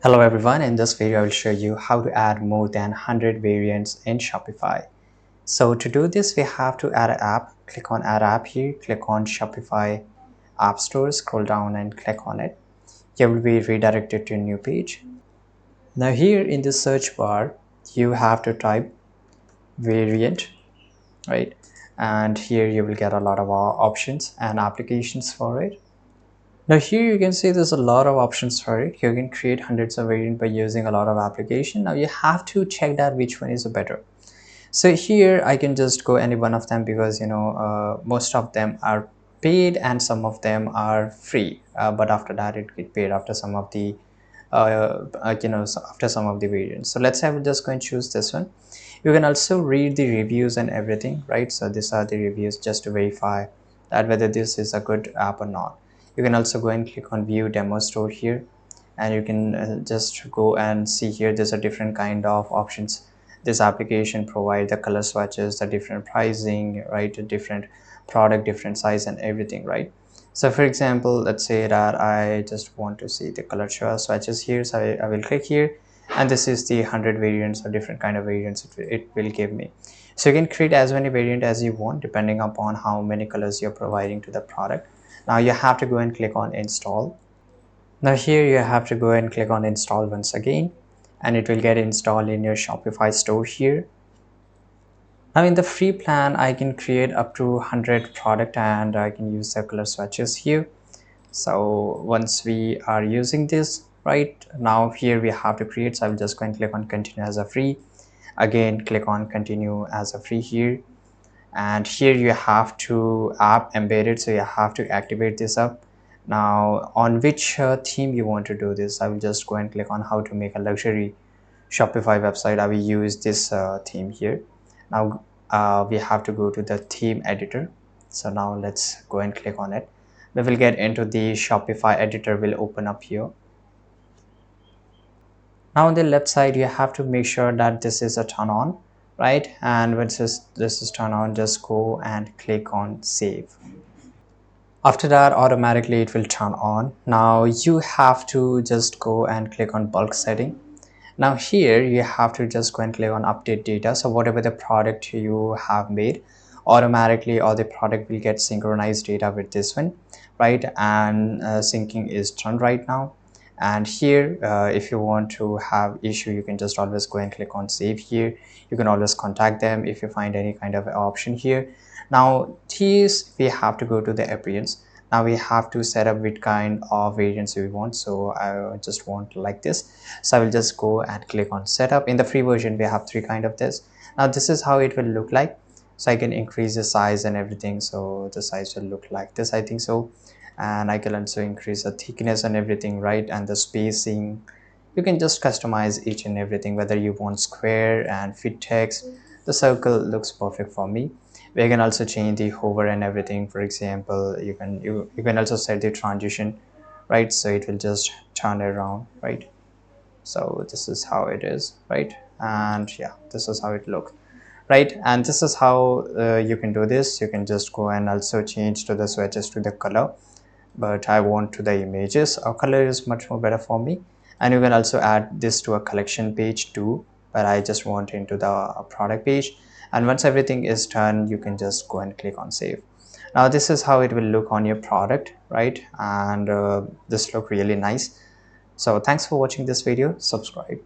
Hello everyone, in this video I will show you how to add more than 100 variants in Shopify. So to do this we have to add an app. Click on add app here, click on Shopify App Store, scroll down and click on it. You will be redirected to a new page. Now here in the search bar you have to type variant, right? And here you will get a lot of options and applications for it. Now here you can see there's a lot of options for it. You can create hundreds of variants by using a lot of application. Now you have to check that which one is better. So here I can just go any one of them because most of them are paid and some of them are free. But after that it get paid after some of the after some of the variants. So let's say we're just going to choose this one. You can also read the reviews and everything, right? So these are the reviews just to verify that whether this is a good app or not. You can also go and click on view demo store here, and you can just go and see here there's a different kind of options. This application provide the color swatches, the different pricing, right? A different product, different size and everything, right? So for example, let's say that I just want to see the color swatches here, so I will click here, and this is the 100 variants or different kind of variants it will give me. So you can create as many variant as you want depending upon how many colors you're providing to the product. Now you have to go and click on install. Now here you have to go and click on install once again, and it will get installed in your Shopify store here. Now in the free plan I can create up to 100 product and I can use the color swatches here. So once we are using this, right, now here we have to create, so I will just go and click on continue as a free. Again click on continue as a free here, and here you have to app embedded, so you have to activate this up. Now on which theme you want to do this, I will just go and click on how to make a luxury Shopify website. I will use this theme here. Now we have to go to the theme editor. So now let's go and click on it. We will get into the Shopify editor will open up here. Now on the left side you have to make sure that this is a turn on, right? And once this is turn on, just go and click on save. After that automatically it will turn on. Now you have to just go and click on bulk setting. Now here you have to just go and click on update data. So whatever the product you have made, automatically all the product will get synchronized data with this one, right? And syncing is done right now. And here if you want to have issue, you can just always go and click on save here. You can always contact them if you find any kind of option here. Now these we have to go to the appearance. Now we have to set up which kind of variants we want. So I just want like this, so I will just go and click on setup. In the free version we have three kind of this. Now this is how it will look like. So I can increase the size and everything, so the size will look like this, I think so. And I can also increase the thickness and everything, right? And the spacing, you can just customize each and everything, whether you want square and fit text. The circle looks perfect for me. We can also change the hover and everything. For example, you can also set the transition, right? So it will just turn around, right? So this is how it is, right? And yeah, this is how it looks, right? And this is how you can do this. You can just go and also change to the swatches to the color, but I want to the images. A color is much more better for me. And you can also add this to a collection page too, but I just want into the product page. And once everything is done, you can just go and click on save. Now this is how it will look on your product, right? And this look really nice. So thanks for watching this video. Subscribe.